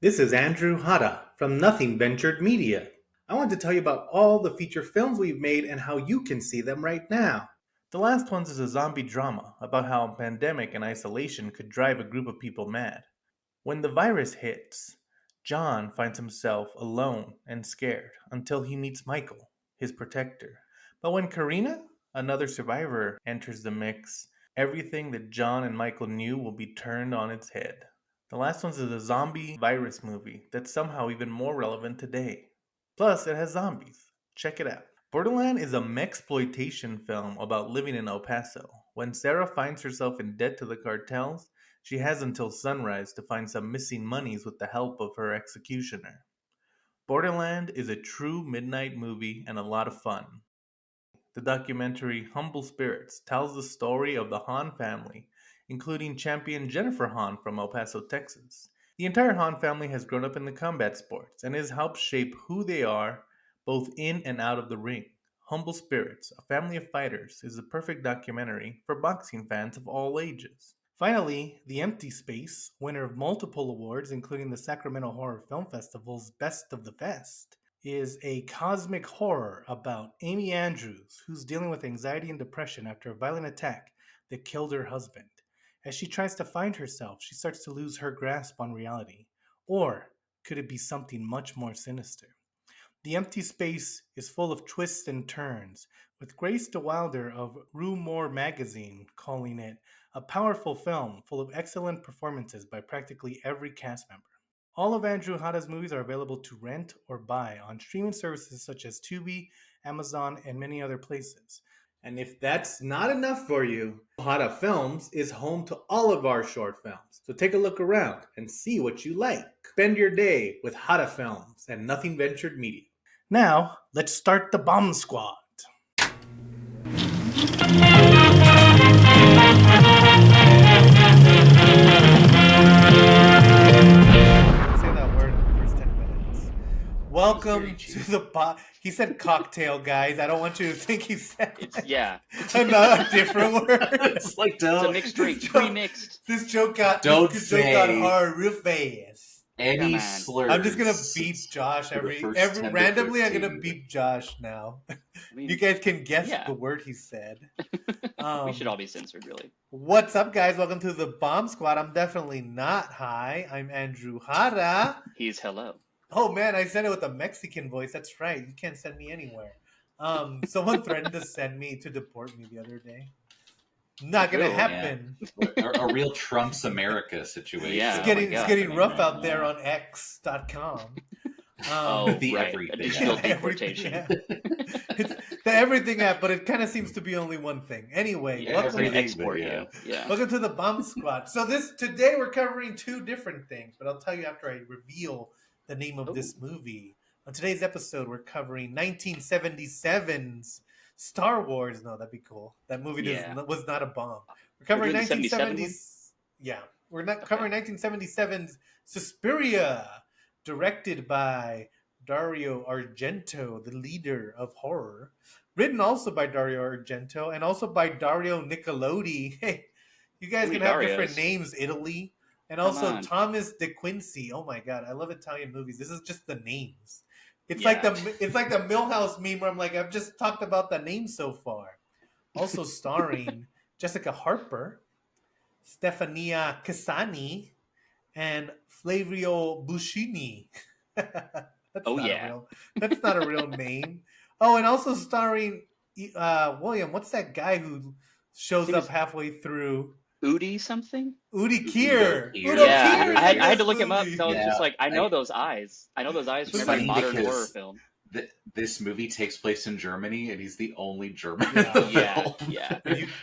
This is Andrew Hada from Nothing Ventured Media. I want to tell you about all the feature films we've made and how you can see them right now. The last one is a zombie drama about how a pandemic and isolation could drive a group of people mad. When the virus hits, John finds himself alone and scared until he meets Michael, his protector. But when Karina, another survivor, enters the mix, everything that John and Michael knew will be turned on its head. The last one's is a zombie virus movie that's somehow even more relevant today. Plus, it has zombies. Check it out. Borderland is a mexploitation film about living in El Paso. When Sarah finds herself in debt to the cartels, she has until sunrise to find some missing monies with the help of her executioner. Borderland is a true midnight movie and a lot of fun. The documentary Humble Spirits tells the story of the Hahn family, including champion Jennifer Hahn from El Paso, Texas. The entire Hahn family has grown up in the combat sports and has helped shape who they are both in and out of the ring. Humble Spirits, A Family of Fighters, is the perfect documentary for boxing fans of all ages. Finally, The Empty Space, winner of multiple awards, including the Sacramento Horror Film Festival's Best of the Best, is a cosmic horror about Amy Andrews, who's dealing with anxiety and depression after a violent attack that killed her husband. As she tries to find herself, she starts to lose her grasp on reality. Or could it be something much more sinister? The Empty Space is full of twists and turns, with Grace DeWilder of Rue Morgue magazine calling it a powerful film full of excellent performances by practically every cast member. All of Andrew Hada's movies are available to rent or buy on streaming services such as Tubi, Amazon, and many other places. And if that's not enough for you, Hada Films is home to all of our short films. So take a look around and see what you like. Spend your day with Hada Films and Nothing Ventured Media. Now, let's start the bomb squad. Say that word in the first 10 minutes. Welcome to the He said cocktail, guys. I don't want you to think he said another different word. It's like It's a mixed drink, pre-mixed. This joke got hard real fast. Any slurs. I'm just gonna beep Josh every randomly. I'm gonna beep Josh now. You guys can guess the word he said. We should all be censored, really. What's up, guys? Welcome to the Bomb Squad. I'm definitely not high. I'm Andrew Hada. He's hello. Oh man, I said it with a Mexican voice. That's right. You can't send me anywhere. Someone threatened to send me to deport me the other day. Not gonna happen. Yeah. A real Trump's America situation. Yeah, it's getting rough out there on X.com. Everything. Digital deportation. It's the everything app, but it kind of seems to be only one thing. Anyway, welcome to export you. Yeah. Welcome to the Bomb Squad. So today we're covering two different things, but I'll tell you after I reveal the name of this movie. On today's episode, we're covering 1977's Star Wars. No, that'd be cool. That movie was not a bomb. We're covering 1970s. Yeah, we're not covering 1977's Suspiria, directed by Dario Argento, the leader of horror. Written also by Dario Argento and also by Dario Nicolodi. Hey, you guys can have different names. Italy. And also Thomas De Quincey. Oh my God, I love Italian movies. This is just the names. It's like the Millhouse meme where I'm like, I've just talked about the names so far. Also starring Jessica Harper, Stefania Casani, and Flavio Buscini. That's not a real name. Oh, and also starring William. What's that guy who shows up halfway through? Udi something? Udi Kier. Yeah, I had to look him up. So I was just like, I know those eyes. I know those eyes from every modern horror film. This movie takes place in Germany, and he's the only German in the film. Yeah.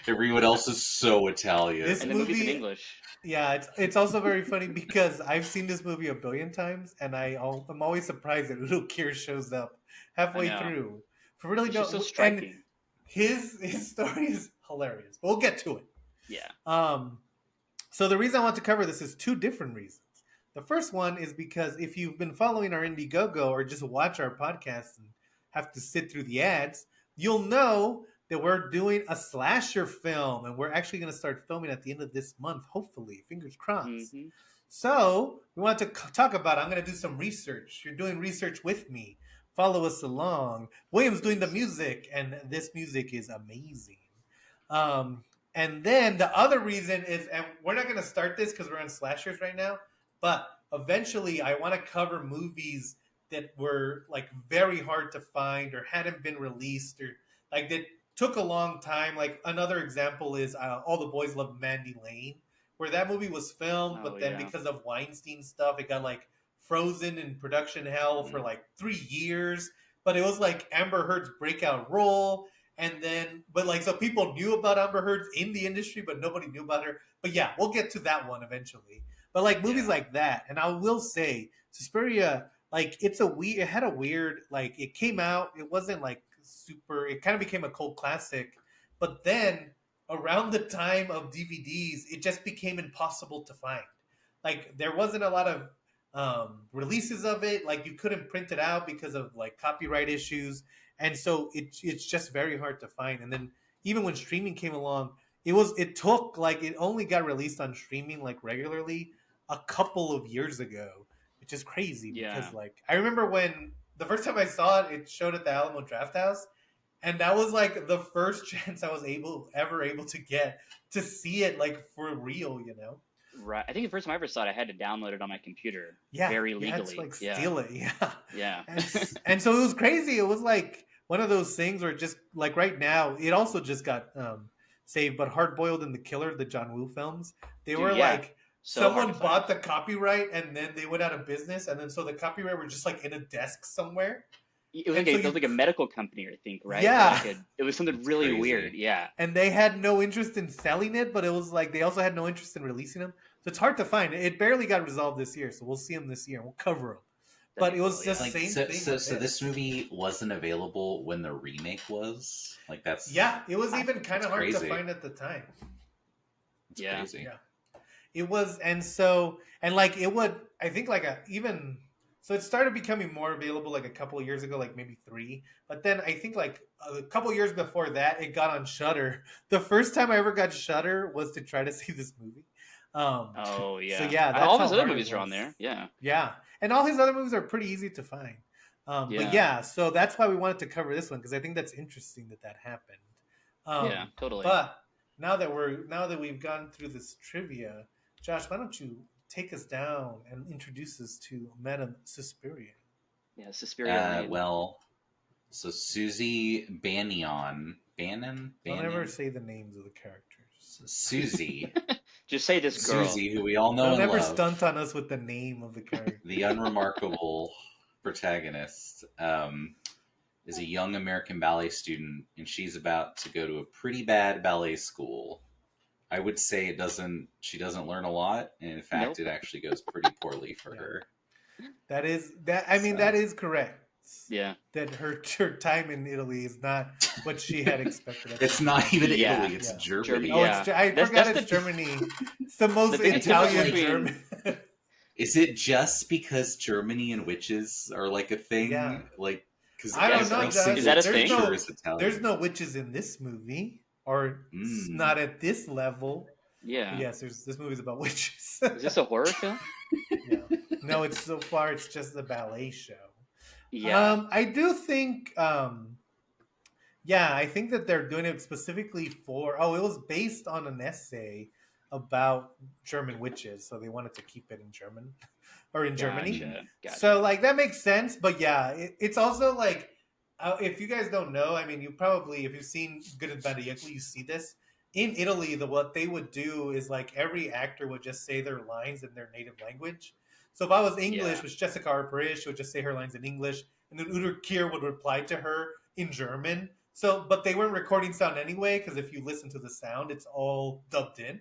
Everyone else is so Italian. And the movie's in English. Yeah, it's also very funny because I've seen this movie a billion times, and I'm always surprised that Udo Kier shows up halfway through. For really no, so striking. And his story is hilarious. But we'll get to it. Yeah. So the reason I want to cover this is two different reasons. The first one is because if you've been following our Indiegogo or just watch our podcast and have to sit through the ads, you'll know that we're doing a slasher film, and we're actually going to start filming at the end of this month, hopefully. Fingers crossed. Mm-hmm. So we want to talk about. I'm going to do some research. You're doing research with me. Follow us along. William's doing the music, and this music is amazing. Um, and then the other reason is, and we're not going to start this because we're on slashers right now, but eventually I want to cover movies that were like very hard to find or hadn't been released or like that took a long time. Like another example is All the Boys Love Mandy Lane, where that movie was filmed, Oh but then yeah. because of Weinstein stuff, it got like frozen in production hell for Mm. like 3 years. But it was like Amber Heard's breakout role, and then but like so people knew about Amber Heard in the industry, but nobody knew about her. But yeah, we'll get to that one eventually. But like movies Yeah. like that, and I will say Suspiria, like it had a weird like it came out, it wasn't like super, it kind of became a cult classic, but then around the time of DVDs, it just became impossible to find. Like there wasn't a lot of releases of it. Like you couldn't print it out because of like copyright issues, and so it's just very hard to find. And then even when streaming came along, it took like it only got released on streaming like regularly a couple of years ago, which is crazy Yeah. because like I remember when the first time I saw it, it showed at the Alamo Draft House, and that was like the first chance I was ever able to get to see it like for real, you know? Right. I think the first time I ever saw it, I had to download it on my computer Yeah, very you had to legally. like Yeah. steal it, yeah. Yeah. And so it was crazy. It was like one of those things where just like right now, it also just got saved, but Hard Boiled and the Killer, the John Woo films, they Dude, were yeah. like So hard someone to find. bought the copyright and then they went out of business, and then so the copyright were just like in a desk somewhere, and so It was you like a medical company, I think, right? Or yeah. like it was something It's really weird. crazy. Yeah. And they had no interest in selling it, but it was like they also had no interest in releasing them. So it's hard to find. It barely got resolved this year, so we'll see them this year. We'll cover them. That'd But be it cool. was Yeah. just Like same thing with so this. this movie wasn't available when the remake was. Like Yeah, it was I- even kind that's of hard to crazy. find at the time. It's Yeah. crazy. Yeah, it was, and so and like it would. I think like a even so it started becoming more available like a couple of years ago, like maybe 3. But then I think like a couple of years before that, it got on Shutter. The first time I ever got Shutter was to try to see this movie. Um, Oh so yeah. yeah, that's All of how his other hard it movies are on was. there. Yeah. Yeah, and all his other movies are pretty easy to find. But Yeah. yeah, so that's why we wanted to cover this one because I think that's interesting that happened. Yeah. Um, Totally. but now that we've gone through this trivia, Josh, why don't you take us down and introduce us to Madame Suspiria? Yeah. Suspiria Lane. Well, so Susie Bannon, Don't ever say the names of the characters. Susie, Just say this girl. Susie, who we all know Don't and ever love, stunt on us with the name of the character. the unremarkable protagonist, is a young American ballet student, and she's about to go to a pretty bad ballet school. I would say she doesn't learn a lot, and in fact, Nope. it actually goes pretty poorly for Yeah. her. That is correct. Yeah. That her time in Italy is not what she had expected. At It's the not time. even Yeah. Italy; it's Yeah. Germany. Oh, Yeah. I That's- forgot that's it's the- Germany. It's the most The biggest Italian difference German. Is it just because Germany and witches are like a thing? Yeah. Like, because I don't Yes, know, every like, Josh. single is that a There's thing? picture no- is Italian. There's no witches in this movie, or not at this level. Yeah. Yes, this movie's about witches. Is this a horror film? No. No, it's so far it's just a ballet show. Yeah. I do think yeah, I think that they're doing it specifically for it was based on an essay about German witches, so they wanted to keep it in German or in Germany. Gotcha. So like that makes sense, but yeah, it's also like if you guys don't know, I mean, you probably if you've seen Good and Bad and Ugly, you see this in Italy. What they would do is like every actor would just say their lines in their native language. So if I was English, Yeah. which Jessica Harper she would just say her lines in English, and then Udo Kier would reply to her in German. So, but they weren't recording sound anyway, because if you listen to the sound, it's all dubbed in.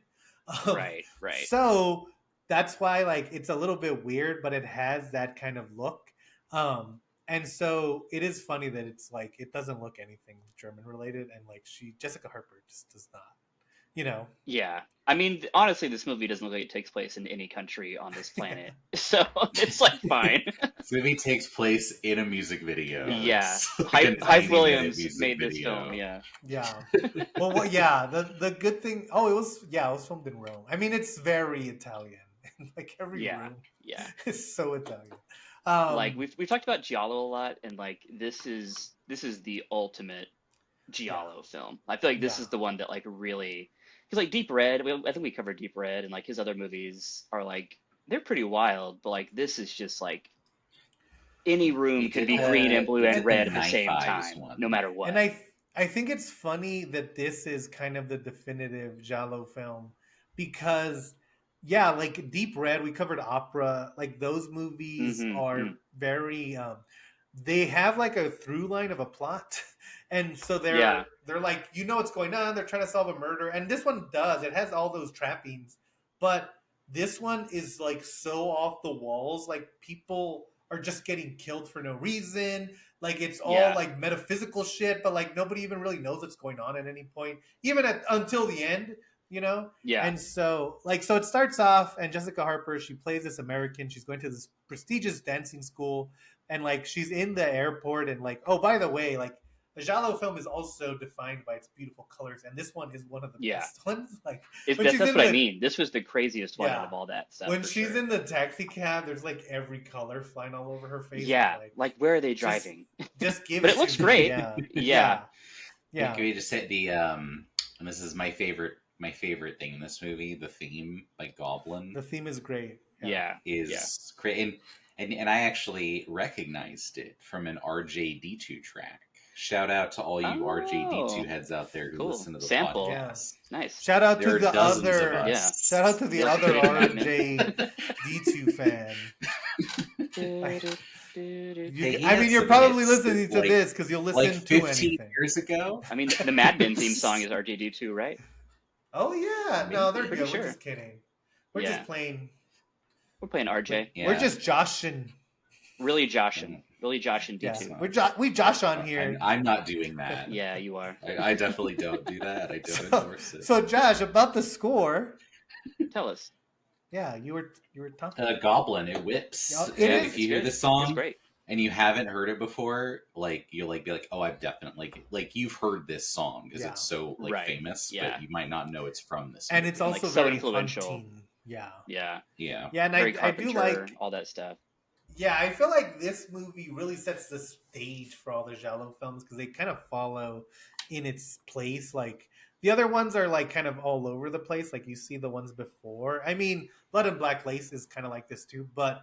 Right. So that's why like it's a little bit weird, but it has that kind of look. And so it is funny that it's like it doesn't look anything German related, and like Jessica Harper just does not, you know. Yeah. I mean, honestly, this movie doesn't look like it takes place in any country on this planet. So it's like fine. This movie takes place in a music video. Yeah. It's like a Hype 90-minute Williams music made this video. film. Yeah. Yeah. Well, yeah. The good thing. Oh, it was filmed in Rome. I mean, it's very Italian. in like every Yeah, room. yeah. It's so Italian. Like Um, we've talked about Giallo a lot, and like this is the ultimate yeah, Giallo film. I feel like this yeah. is the one that like really, because like Deep Red, I think we covered Deep Red, and like his other movies are like they're pretty wild, but like this is just like any room can be green and blue You and get the red at the Knife same Eyes time, no one. matter And what. I think it's funny that this is kind of the definitive Giallo film because yeah, like Deep Red, we covered Opera, like those movies Mm-hmm. are very they have like a through line of a plot. And so Yeah, they're like you know what's going on, they're trying to solve a murder. And this one does. It has all those trappings. But this one is like so off the walls, like people are just getting killed for no reason, like it's all yeah, like metaphysical shit, but like nobody even really knows what's going on at any point, even until the end, you know. yeah. And so like so it starts off, and Jessica Harper, she plays this American. She's going to this prestigious dancing school, and like she's in the airport, and like oh by the way, like a giallo film is also defined by its beautiful colors, and this one is one of the Yeah. best ones. Like It's when she's that's in what I the mean. This was the craziest one out yeah of all that stuff when for she's sure. in the taxi cab, there's like every color flying all over her face, and Yeah, like like where are they just driving? just give But it it to looks me. great. Yeah, Yeah. yeah, Can yeah. we just say the and this is my favorite thing in this movie, the theme by Goblin The theme is great. Yeah, Yeah. Yeah. is great, and I actually recognized it from an RJD2 track. Shout out to all you RJD2 Oh, heads out there who cool. listen to the Sample. yeah. podcast. Nice. Shout out to There are the dozens of other. Yeah. Shout out us. to the The other orchestrated madness. RJ D2 fan. I, Hey, he I had mean, you're some probably hits listening to like this because you'll like listen to 15 anything. years ago. I mean, the Mad Men theme song is RJD2, right? Oh yeah, no, they're Maybe. Pretty good. We're sure. just kidding. We're just Yeah. playing. We're playing RJ. We're Yeah. just joshing. Really Joshin. Really Joshin Yeah, D2. we josh on here. I'm not doing that. Yeah, you are. I definitely don't do that. I don't So, endorse it. so Josh, about the score. Tell us. Yeah, you were talking. Goblin, it whips. Yeah, it And is. if you hear good. this It's song great. and you haven't heard it before, like you'll like be like, oh, I've definitely like you've heard this song because Yeah. it's so like Right. famous, Yeah. but you might not know it's from this. And movie. it's also Like, so very influential. haunting. Yeah, Yeah. yeah. yeah, and Very I do Carpenter, like. all that stuff. Yeah, I feel like this movie really sets the stage for all the Giallo films because they kind of follow in its place. Like the other ones are like kind of all over the place. Like you see the ones before. I mean, Blood and Black Lace is kind of like this too, but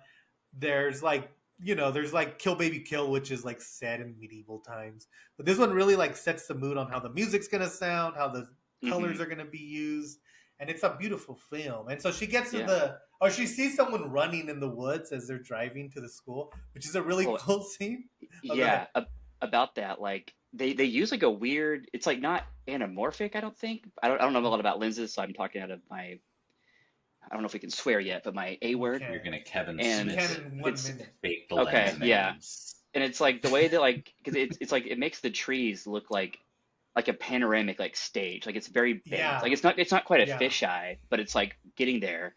there's like there's like Kill Baby Kill, which is like set in medieval times. But this one really like sets the mood on how the music's gonna sound, how the colors are gonna be used, and it's a beautiful film. And so she gets to Yeah. she sees someone running in the woods as they're driving to the school, which is a really Oh, cool scene. Oh, go yeah. ahead. About that, like they use like a weird. It's like not anamorphic. I don't think. I don't know a lot about lenses, so I'm talking out of my. I don't know if we can swear yet, but my A You word. can. You're gonna Kevin And You can Smith in 1 it's minute. fake the okay. lens Yeah. names. And it's like the way that like because it's like it makes the trees look like a panoramic like stage. Like it's very big. Yeah. Like it's not quite a Yeah. fisheye, but it's like getting there.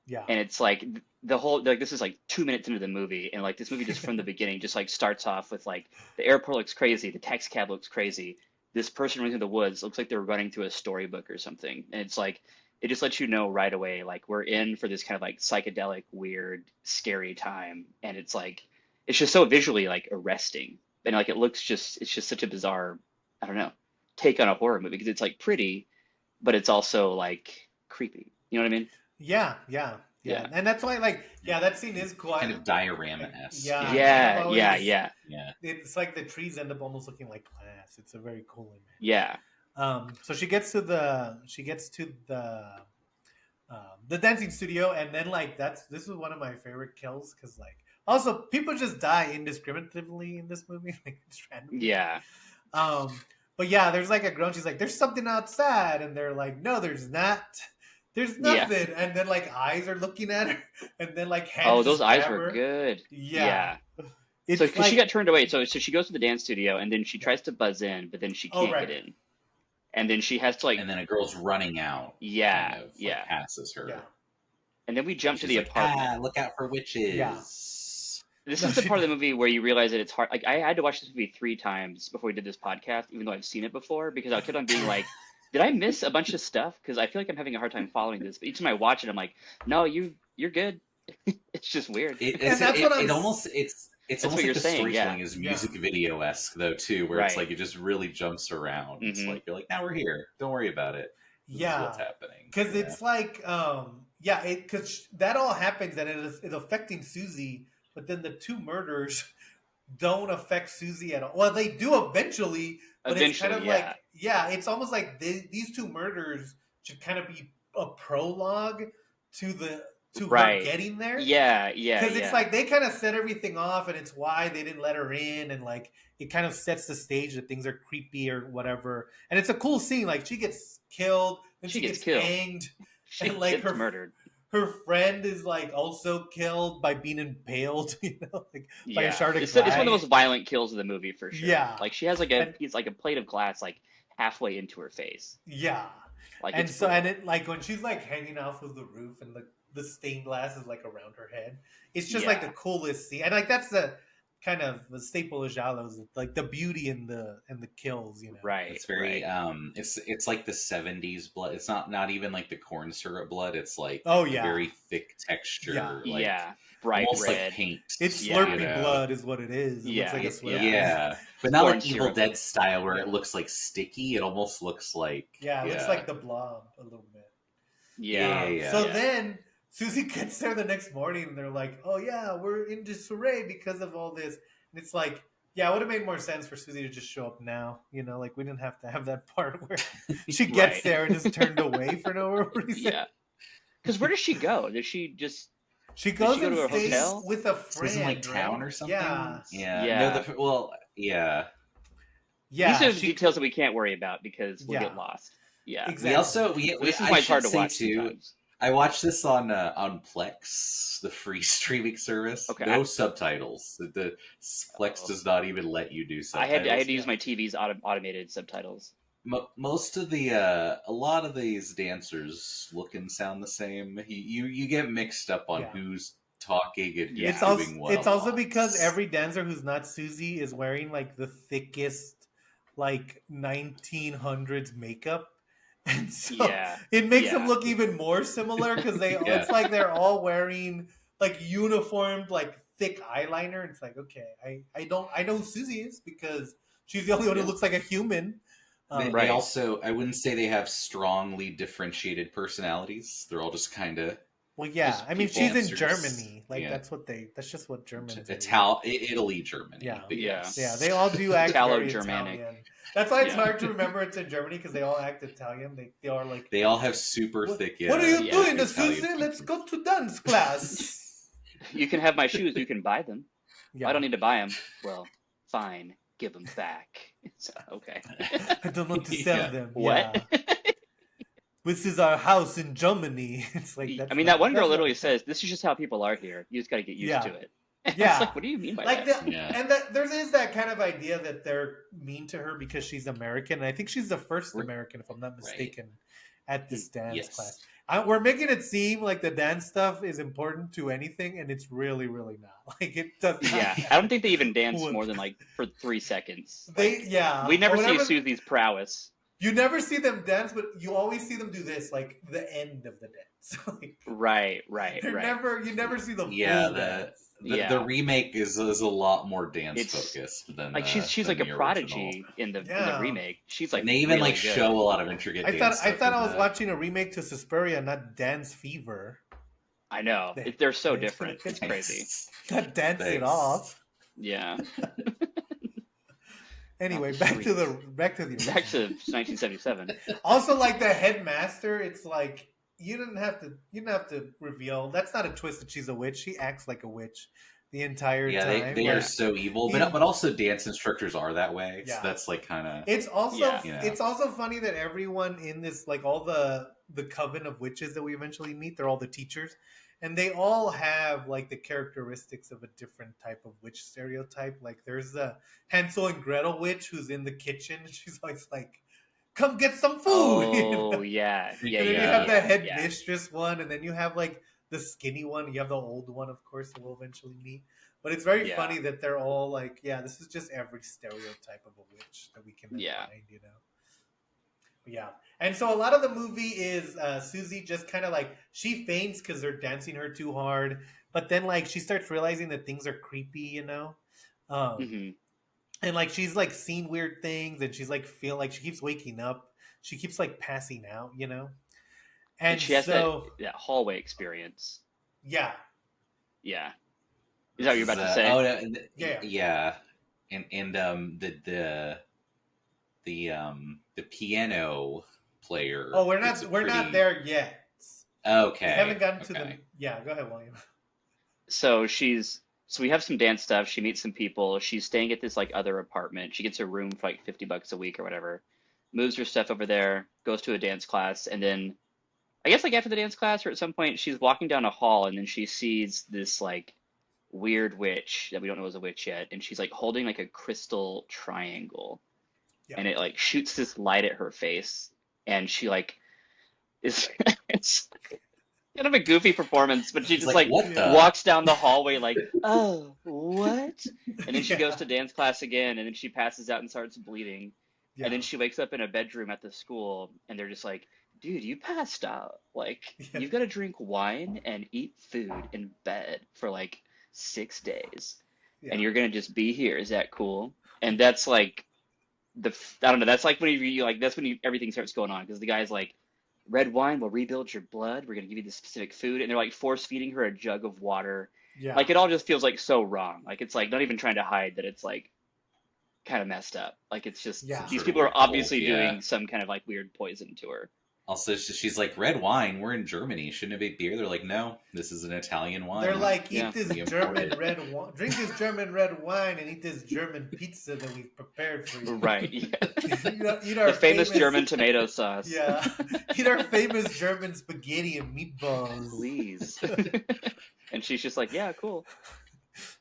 Yeah. And it's like the whole like this is like 2 minutes into the movie, and like this movie just from the beginning just like starts off with like the airport looks crazy, the taxi cab looks crazy, this person running through the woods looks like they're running through a storybook or something, and it's like it just lets you know right away like we're in for this kind of like psychedelic, weird, scary time, and it's like it's just so visually like arresting, and like it looks just it's just such a bizarre, I don't know, take on a horror movie because it's like pretty, but it's also like creepy. You know what I mean? Yeah. Yeah. And that's why, like, yeah, that scene is cool. Kind of diorama-esque. Yeah. Yeah, I've yeah, always- yeah, Yeah. It's like the trees end up almost looking like glass. It's a very cool image. yeah. So she gets to the dancing studio, and then like this is one of my favorite kills because like also people just die indiscriminately in this movie, like just randomly. Yeah. But yeah, there's like a girl. She's like, "There's something outside," and they're like, "No, there's not. There's Yeah. nothing." And then like eyes are looking at her, and then like hands. Oh, those just eyes grab were her. good. Yeah. It's So, because she like- got turned away, so she goes to the dance studio and then she tries to buzz in, but then she Oh, can't right. get in, and then she has to like, And then a girl's running out. yeah, Kind of, like, yeah, passes her. Yeah. and then we jump to She's the like, apartment. look out for witches. Yeah. This No, is the she- part of the movie where you realize that it's hard. Like I had to watch this movie 3 times before we did this podcast, even though I've seen it before, because I kept on being like, did I miss a bunch of stuff? Because I feel like I'm having a hard time following this. But each time I watch it, I'm like, no, you you're good. It's just weird. And that's what I'm. It almost it's That's what almost like you're the saying. Yeah. storytelling is Yeah. music video esque though too, where it's Right. like it just really jumps around. It's Hmm. like you're like, now we're here. Don't worry about it. This is what's Yeah, happening. because Yeah. it's like, yeah, it because that all happens and it's affecting Susie, but then the two murders don't affect Susie at all. Well, they do eventually, but it's kind Eventually, of yeah. like, yeah, it's almost like these two murders should kind of be a prologue to the to her Right. getting there. Yeah. Yeah. Because it's Yeah. like they kind of set everything off, and it's why they didn't let her in, and like it kind of sets the stage that things are creepy or whatever. And it's a cool scene. Like she gets killed, then She she gets gets killed. hanged, She and like gets murdered. her friend is like also killed by being impaled, like by a Yeah. shard of It's one of the glass. most violent kills of the movie for sure. Yeah, Like she has like a and piece, like a plate of glass, like halfway into her face. yeah, Like and it's so and brutal. it like when she's like hanging off of the roof and the stained glass is like around her head. It's just like the Yeah. coolest scene, and like that's the kind of the staple of Giallo's, like the beauty and the kills. Right. It's very Right. it's like the 70s blood. It's not even like the corn syrup blood. It's like Oh a yeah, very thick yeah. texture, like Yeah. Bright almost like red. paint, It's Yeah. you Slurpee know. blood is what it is. It looks like a Yeah. Slurpee. Yeah. But not Corn like Evil syrup. Dead style where Yeah, it looks like sticky. It almost looks like yeah. It looks yeah. like the Blob a little bit. Yeah, Yeah. yeah. So Yeah. then Susie gets there the next morning, and they're like, "Oh yeah, we're in disarray because of all this." And it's like, yeah, it would have made more sense for Susie to just show up now. Like we didn't have to have that part where she gets Right. there and is turned away for no reason. Yeah. Because where does she go? Does she just She does goes she go and to her stays hotel? with a Stays in like friend, town right? or something. Yeah, Yeah. No, Yeah. yeah. These yeah. are the She, details that we can't worry about because we'll yeah, get lost. Yeah. We exactly. also This is I why it's should hard to say watch too. sometimes. I watched this on Plex, the free streaming service. Okay. No subtitles. The Plex Oh. does not even let you do I had subtitles. to use my TV's automated subtitles. Most of the a lot of these dancers look and sound the same. You get mixed up on Yeah. who's talking and who's Yeah. It's also doing what. it's a also lot. because every dancer who's not Susie is wearing like the thickest, like 1900s makeup, and so Yeah. it makes them Yeah. look even more similar because Yeah. it's like they're all wearing like uniformed like thick eyeliner. It's like, okay, I know who Susie is because she's the only one who Yeah. looks like a human. They Right. also, I wouldn't say they have strongly differentiated personalities. They're all just kind of Well, yeah, Just I mean people. she's in dancers. Germany, like Yeah. that's just what Germans are. Italy, Germany. Yeah. But Yeah. yes. Yeah, they all do act Italo very Germanic. Italian. That's why it's Yeah. hard to remember it's in Germany because they all act Italian. They are like, They all have super what, thick. what are you Yeah. doing, Italian Susie? Let's features. go to dance class. You can have my shoes. You can buy them. Yeah, I don't need to buy them. Well, fine. Give them back. So, okay. I don't want to sell Yeah. them. What? Yeah. This is our house in Germany. It's like that's I mean, not- that one girl that's not- literally says, "This is just how people are here. You just got to get used Yeah. to it." Yeah. It's like, what do you mean by like that? the, Yeah. and there is that kind of idea that they're mean to her because she's American, and I think she's the first Right. American, if I'm not mistaken, at this dance Yes. class. We're making it seem like the dance stuff is important to anything, and it's really, really not. Like it does. Not Yeah, I don't think they even dance What- more than like for 3 seconds. They yeah. We never see whenever- Susie's prowess. You never see them dance, but you always see them do this, like the end of the dance. Like, Right. you never see the Yeah, full the dance. the remake is a lot more dance It's- focused than Like she's than like a the prodigy original. in the Yeah. remake. She's like And they even really like good. show a lot of intricate. I dance thought stuff I in was the- watching a remake to Suspiria, not Dance Fever. I know. They- They're so they- different. It's crazy. Not Dance It Thanks. Off. Yeah. Anyway, the back to the streets. back to the Back to 1977. Also, like the headmaster, it's like you didn't have to reveal. That's not a twist that she's a witch. She acts like a witch the entire Yeah, time. they Yeah. are so evil, He- but also dance instructors are that way. Yeah. So that's like kind of It's also Yeah. Yeah. it's also funny that everyone in this, like all the coven of witches that we eventually meet, they're all the teachers, and they all have like the characteristics of a different type of witch stereotype. Like there's the Hansel and Gretel witch who's in the kitchen. She's always like, "Come get some food." you know? Oh yeah. Yeah. And then yeah, you have yeah, the head yeah. mistress one, and then you have like the skinny one. You have the old one, of course, that we'll eventually meet. But it's very Yeah. funny that they're all like, yeah, this is just every stereotype of a witch that we can Yeah. find, Yeah. And so a lot of the movie is Susie just kind of like she faints because they're dancing her too hard, but then like she starts realizing that things are creepy, um, Hmm. and like she's like seeing weird things, and she's like feel like she keeps waking up, she keeps like passing out, And and she has that so hallway experience. yeah, Yeah. Is that what This you're is about to say? oh no, yeah. yeah, and the piano player Oh, we're gives a not we're not pretty there yet. We haven't okay, gotten to the okay. yeah. Go ahead, William. So we have some dance stuff. She meets some people. She's staying at this like other apartment. She gets a room for like $50 a week or whatever. Moves her stuff over there, goes to a dance class, and then I guess like after the dance class or at some point she's walking down a hall and then she sees this like weird witch that we don't know is a witch yet, and she's like holding like a crystal triangle, Yeah, and it like shoots this light at her face, and she like is it's kind of a goofy performance, but she It's just like like what yeah, the walks down the hallway like, oh, what? And then she goes yeah, to dance class again, and then she passes out and starts bleeding. And yeah, then she wakes up in a bedroom at the school, and they're just like, dude, you passed out. Like, yeah, you've got to drink wine and eat food in bed for like 6 days, and yeah, you're gonna just be here. Is that cool? And that's like I don't know. That's like when you like that's when everything starts going on because the guy's like, red wine will rebuild your blood. We're gonna give you this specific food, and they're like force feeding her a jug of water. yeah, Like it all just feels like so wrong. Like it's like not even trying to hide that it's like kind of messed up. Like it's just it's a yeah. these pretty people are weird cult, obviously yeah. doing some kind of like weird poison to her. Also, she's like, red wine. We're in Germany. Shouldn't it be beer? They're like, no, this is an Italian They're wine. like, eat Yeah, this We German imported. red wine, drink this German red wine, and eat this German pizza that we've prepared for you. right. Yeah. Eat The our famous famous, German tomato sauce. yeah, eat our famous German spaghetti and meatballs. Please. And she's just like, yeah, cool.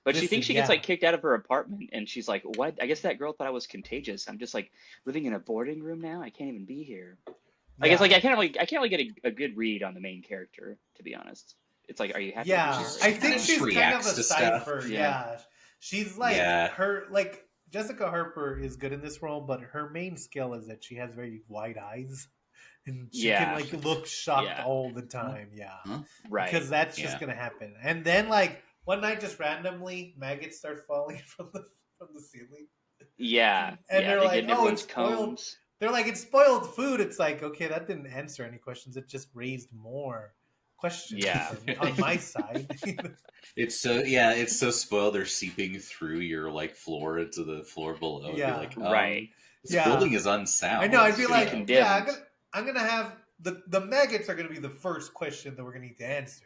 But she thinks Listen, she gets yeah, like kicked out of her apartment, and she's like, "What? I guess that girl thought I was contagious. I'm just like living in a boarding room now. I can't even be here." I guess yeah, like I can't really get a good read on the main character, to be honest. It's like, are you happy to be yeah. here? She's, Are I she you kind think of sad? just she's kind of reacts a to stuff. cipher. Yeah, Yeah, she's like Yeah. her like Jessica Harper is good in this role, but her main skill is that she has very wide eyes, and she can yeah, like look shocked yeah. all the Huh? time. Yeah, Huh? Right. because that's just Yeah. gonna happen. And then like one night, just randomly, maggots start falling from the ceiling, Yeah, and yeah. they're They get like, in "Oh, it's everyone's spoiled." combs. They're like, "It's spoiled food." It's like, okay, that didn't answer any questions. It just raised more questions Yeah, for me on my side. It's so yeah, it's so spoiled they're seeping through your like floor into the floor below. It'd be Yeah, like, right. this yeah. building is I unsound. know. What's I'd It's be gonna be like, going yeah, condemned. I'm gonna have the maggots are gonna be the first question that we're gonna need to answer,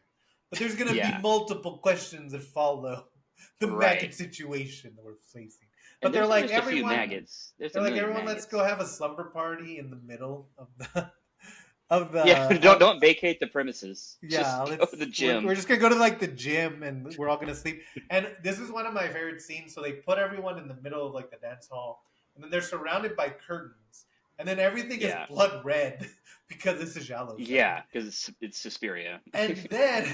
but there's gonna be Yeah, multiple questions that follow the right. maggot situation that we're facing. And But they're there's not like just a few everyone. maggots. There's a They're like million everyone. Let's go maggots. have a slumber party in the middle of the of the Yeah, don't vacate the premises. yeah. Just go to Let's the we're gym. just gonna go to like the gym and we're all gonna sleep. And this is one of my favorite scenes. So they put everyone in the middle of like the dance hall, and then they're surrounded by curtains, and then everything is Yeah. blood red because this is Giallo film. Yeah, because it's Suspiria. And then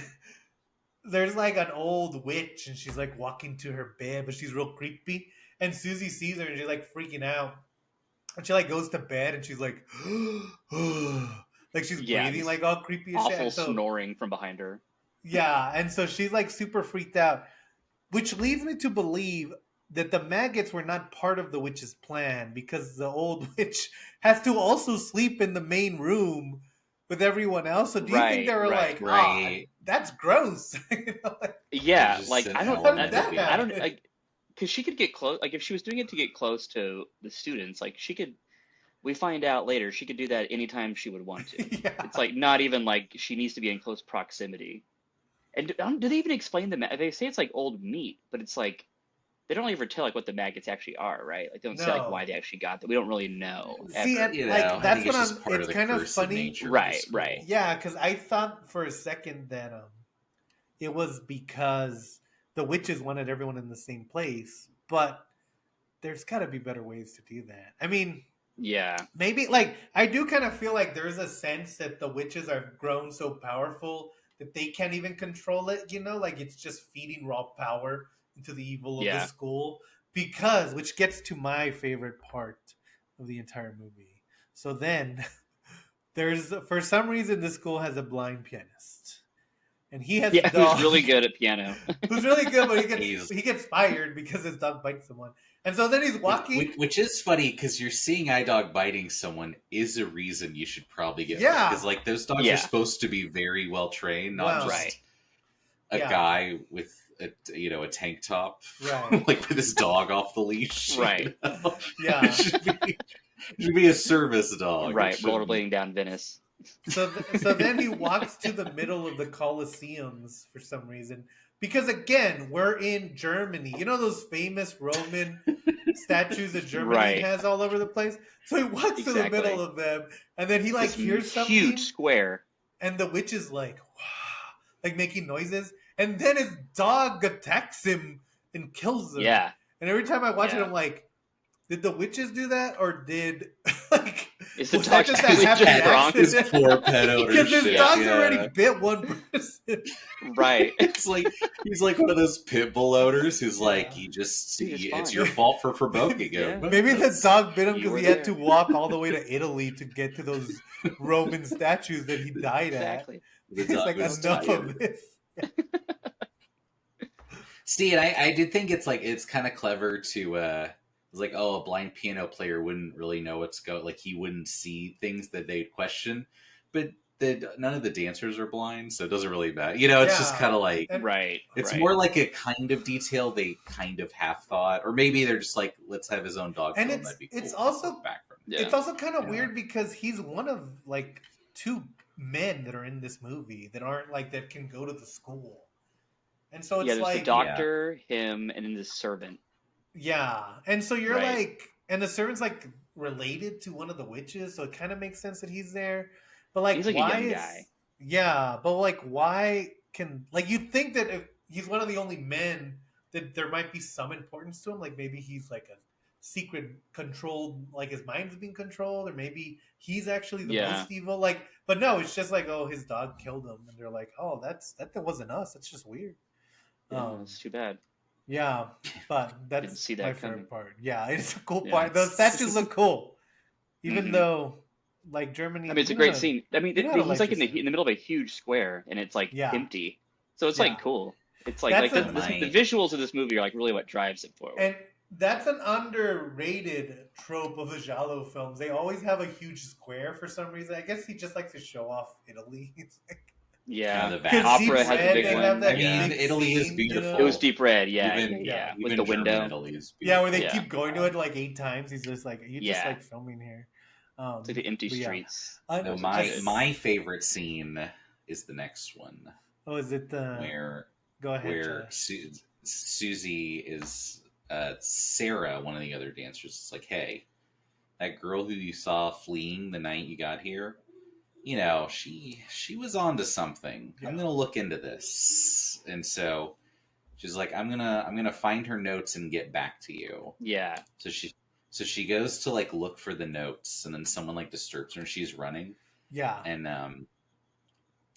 there's like an old witch, and she's like walking to her bed, but she's real creepy. And Susie sees her, and she's like freaking out. And she like goes to bed, and she's like, like she's Yeah, breathing this like all creepy as shit. awful And so snoring from behind her. yeah, and so she's like super freaked out, which leads me to believe that the maggots were not part of the witch's plan because the old witch has to also sleep in the main room with everyone else. So do you think they Right, were right. like, ah, right. that's gross? Like, They Yeah, just like sent how did that I elementary. don't happen? like because she could get close. Like if she was doing it to get close to the students, like she could. We find out later she could do that anytime she would want to. It's Yeah. like not even like she needs to be in close proximity. And do they even explain They say it's like old meat, but it's like they don't ever tell like what the maggots actually are, right? Like they don't say like why No. they actually got that. We don't really know See, ever. and You like know, I that's think what it's I'm. just part of It's the kind of cursed funny. nature of the Right, right. school. Yeah, because I thought for a second that it was because the witches wanted everyone in the same place, but there's got to be better ways to do that. I mean, Yeah, maybe like I do kind of feel like there's a sense that the witches are grown so powerful that they can't even control it, like it's just feeding raw power into the evil of the yeah. school because which gets to my favorite part of the entire movie. So then for some reason this school has a blind pianist. And he has a Yeah, dog who's really good at piano. who's really good, but He's he gets fired because his dog bites someone. And so then he's walking. which is funny because you're seeing iDog biting someone is a reason you should probably get Yeah. because like those dogs Yeah. are supposed to be very well trained, not Well, just Right. a Yeah. guy with a tank top, Right. like with his dog off the leash. Right. Yeah. It should be a service dog. Right, It shouldn't- rollerblading down Venice. So then he walks to the middle of the Colosseums for some reason. Because again, we're in Germany. You know those famous Roman statues that Germany Right. has all over the place? So he walks to the Exactly. middle of them, and then he like This hears something, huge square. and the witch is like, like making noises, and then his dog attacks him and kills him. Yeah. And every time I watch it, Yeah. I'm like, did the witches do that, or did like Is the was dog that just a actually happy just wrong? His accident? poor pet owner Because his shit, dog's yeah. already bit one person. Right. It's like he's like one of those pit bull owners who's like Yeah. it's fine. your fault for provoking Yeah. him. Maybe the That's- dog bit him You because were he had there. to walk all the way to Italy to get to those Roman statues that he died Exactly. the at. It's dog like was enough tired. of this. See, and I did think it's kind of clever to it's like, oh, a blind piano player wouldn't really know what's like he wouldn't see things that they'd question, but none of the dancers are blind, so it doesn't really matter. It's just Yeah. kind of like And- Right. it's right. more like a kind of detail they kind of half thought, or maybe they're just like, let's have his own dog And film. it's- That'd be cool. it's also- background. Yeah. It's also kind of Yeah. weird because he's one of like two men that are in this movie that aren't like that can go to the school. And so it's yeah, there's like the doctor, him, and then the servant. yeah. And so you're Right. like, and the servant's like related to one of the witches, so it kind of makes sense that he's there. But like, He's like a why young is guy. yeah? But like, why can like you'd think that if he's one of the only men that there might be some importance to him, like maybe he's like a secret controlled, like his mind's being controlled, or maybe he's actually the Yeah. most evil. Like, but no, it's just like, oh, his dog killed him, and they're like, oh, that wasn't us. That's just weird. Yeah, it's too bad. Yeah, but Didn't that's see that my coming. favorite part. Yeah, it's a cool Yeah. part. Those statues look cool, even Mhm. though, like Germany. I mean, it's a you great know, scene. I mean, you know how to he's like like in this the middle of a huge square, and it's like Yeah. empty. So it's Yeah. like cool. It's like That's like a- the visuals of this movie are like really what drives it forward. And that's an underrated trope of the Giallo films. They always have a huge square for some reason. I guess he just likes to show off Italy. It's like, yeah, the because vast- Opera Deep has a Red, big they one. have that I mean, big Italy is scene, beautiful. It was Deep Red, yeah, Even- yeah, with even the German window. Italy is yeah, where they beautiful. keep going to it like 8 times. He's just like, you just Yeah. like filming here. It's like the empty but yeah. streets. No, my favorite scene is the next one Oh, is it the? where Go ahead. where Josh. Susie is Sarah, one of the other dancers. Is like, hey, that girl who you saw fleeing the night you got here, she was onto something. I'm Yeah. gonna look into this, and so she's like, I'm gonna find her notes and get back to you. Yeah, So she goes to like look for the notes, and then someone like disturbs her, and she's running, Yeah. and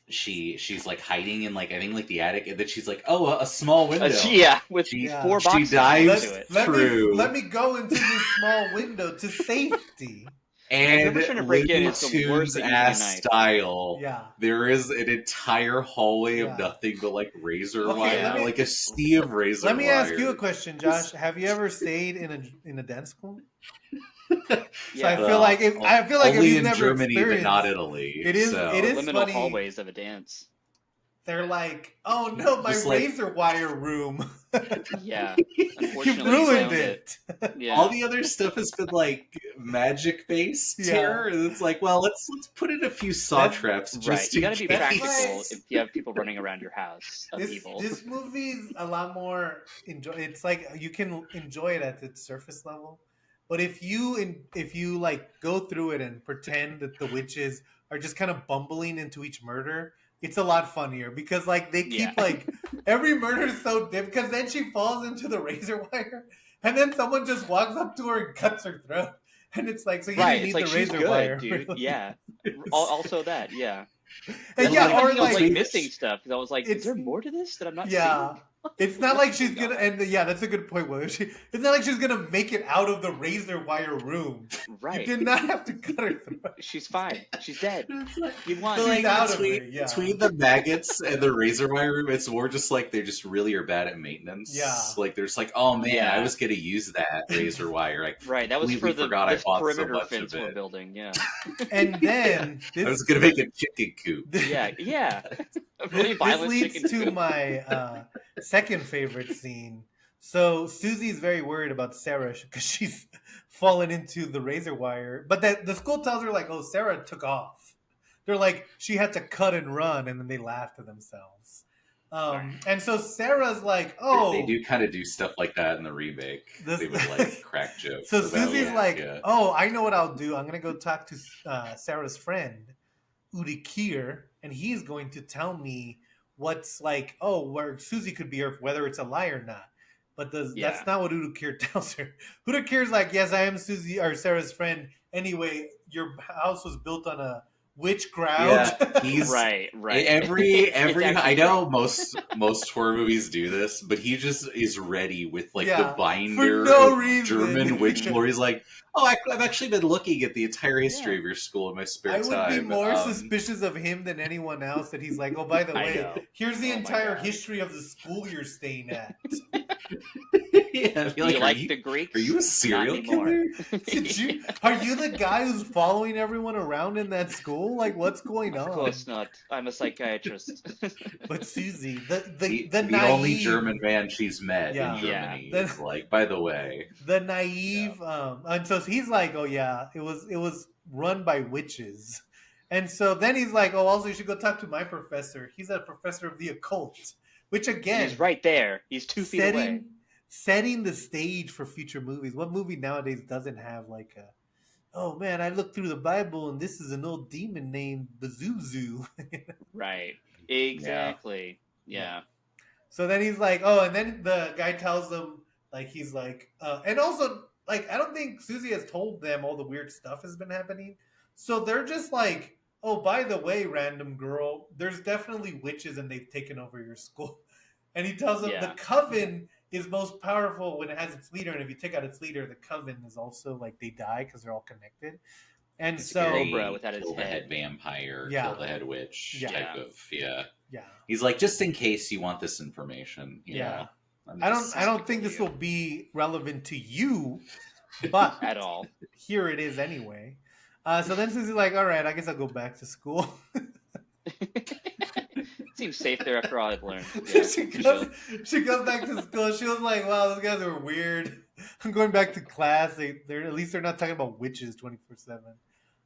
she's like hiding in like I think like the attic, and then she's like, oh, a small window. yeah, with She- 4 she boxes dives into it. through. Let me go into this small window to safety. And Whoever's trying to break in Looney is the worst Tunes at using a ass knife. style. Yeah. There is an entire hallway Yeah. of nothing but like razor Okay, wire, let me- like a sea of razor Let me wire. ask you a question, Josh. Have you ever stayed in a dance school? So Yeah, I feel like if Only you've in never Germany, but experienced, not Italy. It is- so. it is- liminal funny. hallways of a dance. they're like, oh no, my Just like- razor wire room. Yeah, You unfortunately, ruined found it. Yeah, All the other stuff has been like magic based Yeah. here, and it's like, well, let's put in a few saw That- traps. Just right. You in got to be case. practical Right. if you have people running around your house of This evil. this movie's a lot more enjoy. It's like you can enjoy it at its surface level, but if you like go through it and pretend that the witches are just kind of bumbling into each murder, it's a lot funnier because like they keep Yeah. like every murder is so different because then she falls into the razor wire and then someone just walks up to her and cuts her throat and it's like so you Right, didn't it's need like the she's razor good, wire, dude. really. Yeah. Also that, yeah. And I yeah, was or like like missing stuff because I was like, is it's- there more to this that I'm not yeah. seeing? It's not like Oh she's my gonna, God. and yeah, that's a good point, William. It's not like she's gonna make it out of the razor wire room. You Right. did not have to cut her throat. She's fine. She's dead. It's like, You but won. She's like out of between it. Yeah, between the maggots and the razor wire room, it's more just like they just really are bad at yeah. maintenance. Like there's like, oh man, I Yeah. was gonna use that razor wire. I Right. That was completely for forgot I this bought so perimeter much of fence we're it. building. Yeah. And Yeah. then I was this gonna make a chicken coop. Yeah. Yeah. A really this violent leads chicken to coop. my second favorite scene. So Susie's very worried about Sarah because she's fallen into the razor wire, but that the school tells her like, "Oh, Sarah took off." They're like, she had to cut and run, and then they laugh to themselves. Right. And so Sarah's like, They "Oh, do kind of do stuff like that in the remake. this." They would like crack So jokes about Susie's like, Yeah. like, yeah, "Oh, I know what I'll do. I'm gonna go talk to Sarah's friend, Udi Kier, and he's going to tell me what's like, oh, where Susie could be or whether it's a lie or not." But Yeah. that's not what Udo Kier tells her. Udo Kier's like, yes, I am Susie or Sarah's friend. Anyway, your house was built on a witch ground. yeah. He's Right. Right. every It's I actually know true. most horror movies do this, but he just is ready with like the Yeah, for binder no of German reason. witch Mhm. lore. He's like, oh, I've actually been looking at the entire history Yeah. of your school in my spare I would be time. more suspicious of him than anyone else. That he's like, oh, by the I way, know. here's the Oh my entire God. history of the school you're staying at. yeah, I feel Do like, you like the are Greeks? you a Not serial anymore. killer? Did you? Are you the guy who's following everyone around in that school? Like, what's going Of on? course not. I'm a psychiatrist. But Susie, the The only naive, German man she's met in yeah, Yeah. Germany the is like, by the way, the yeah. naive, and so he's like, oh yeah, it was run by witches, and so then he's like, oh, also you should go talk to my professor. He's a professor of the occult, which And he's again, right there. He's 2 feet away. setting the stage for future movies. What movie nowadays doesn't have like a, oh man, I looked through the Bible and this is an old demon named Bazuzu. Right. Yeah. Exactly. Yeah. Yeah. So then he's like, oh, and then the guy tells them, like, he's like, and also, like, I don't think Susie has told them all the weird stuff has been happening. So they're just like, oh, by the way, random girl, there's definitely witches and they've taken over your school. And he tells them the Yeah. coven is most powerful when it has its leader. And if you take out its leader, the coven is also like they die because they're all connected. And It's a so, cobra without its kill the head head. vampire, Yeah. kill the head witch Yeah. type of yeah. He's like, just in case you want this information, you Yeah. know. I'm I just don't think this will you. be relevant to you, but At all. here it is anyway. So then Susie's like, all right, I guess I'll go back to school. Seems safe there after all I've learned. So Yeah, she for sure. she goes back to school. She was like, wow, those guys are weird. I'm going back to class. They're at least they're not talking about witches 24/7.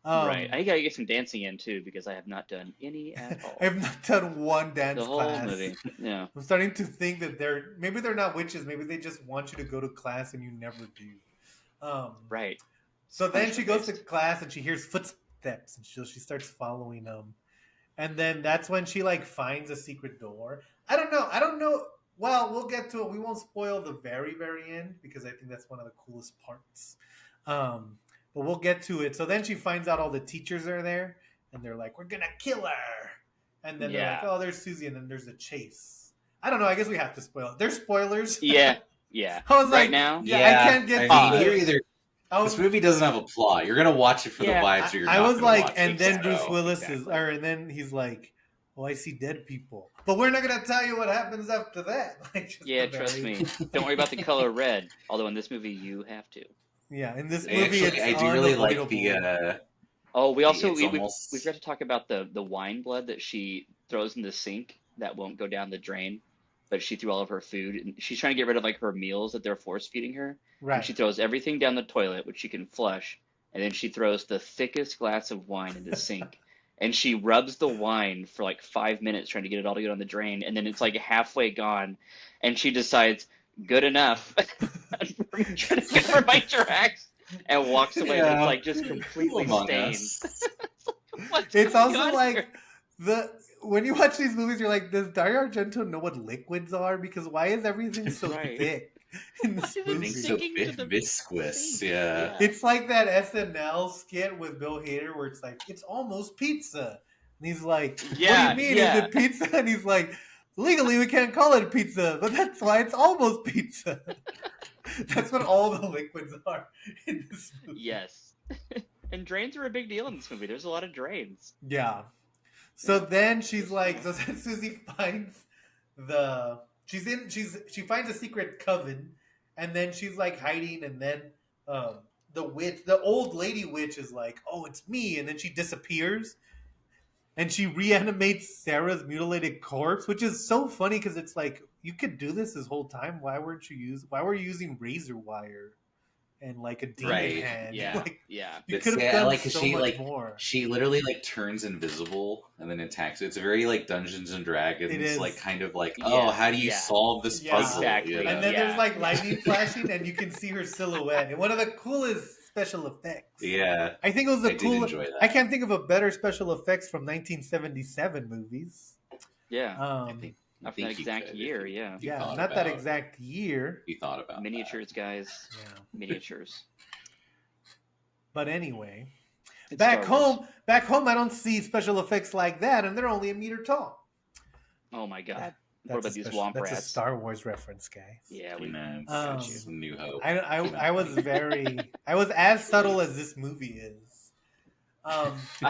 Right. I gotta get some dancing in too because I have not done any at all. I have not done one dance The whole class. movie. Yeah. I'm starting to think that maybe they're not witches. Maybe they just want you to go to class and you never do. Right. So then she goes to Punishment-based. class and she hears footsteps and she starts following them. And then that's when she like finds a secret door. I don't know. Well, we'll get to it. We won't spoil the very, very end because I think that's one of the coolest parts. But we'll get to it. So then she finds out all the teachers are there and they're like, we're going to kill her. And then they're like, Yeah. oh, there's Susie. And then there's a chase. I don't know. I guess we have to spoil it. There's spoilers. Yeah. Yeah. I was Right like, now. yeah, Yeah, I can't get I to mean, it. you're either I this was, movie doesn't have a plot. You're gonna watch it for Yeah, the vibes, or you're I not was gonna like, watch and it. then Bruce So, Willis exactly. and then he's like, "Oh, I see dead people," but we're not gonna tell you what happens after that. Like, just Yeah, the trust very- me. Don't worry about the color red. Although in this movie you have to. Yeah, in this I movie, actually, it's I do really like unavoidable. Oh, we also It's we almost forgot to talk about the wine blood that she throws in the sink that won't go down the drain, but she threw all of her food and she's trying to get rid of like her meals that they're force feeding her. And Right. she throws everything down the toilet, which she can flush, and then she throws the thickest glass of wine in the sink. And she rubs the wine for like 5 minutes trying to get it all to go down the drain, and then it's like halfway gone, and she decides, good enough. I'm trying to cover my tracks and walks away. Yeah. It's like just completely Among stained. Us. What's It's going also on like here? when you watch these movies, you're like, does Dario Argento know what liquids are? Because why is everything so Right. thick in Why this is everything movie? So sinking to the viscous, sink? yeah. It's like that SNL skit with Bill Hader where it's like, it's almost pizza. And he's like, what Yeah, do you mean? yeah. Is it pizza? And he's like, Legally, we can't call it pizza, but that's why it's almost pizza. That's what all the liquids are in this movie. Yes. And drains are a big deal in this movie. There's a lot of drains. Yeah. So Yeah. then she's like, so then Susie finds she finds a secret coven, and then she's like hiding, and then the old lady witch is like, oh, it's me, and then she disappears, and she reanimates Sarah's mutilated corpse, which is so funny because it's like you could do this whole time. Why were you using razor wire and like a demon Right. hand? Yeah. Like, Yeah. you But could have yeah, done like, 'cause so she much like more. she literally like turns invisible and then attacks. It's very like Dungeons and Dragons, It is. like kind of like, Yeah, oh, how do you yeah. solve this Yeah. puzzle? Exactly. You know? And then Yeah. there's like lightning flashing, and you can see her silhouette. And one of the coolest special effects. Yeah, I think it was I the did coolest. enjoy that. I can't think of a better special effects from 1977 movies. Yeah. I think Not from think that you exact could, year, if you- yeah. if you Yeah, thought not that about- exact year. if you thought about Miniatures, guys. Yeah. Miniatures. But anyway, It's back Star Wars. home, I don't see special effects like that, and they're only a meter tall. Oh my god. That- What about these womp That's a rats? Star Wars reference, guys. Yeah, that. we You know, it's, Um, it's New Hope. I was as subtle as this movie is.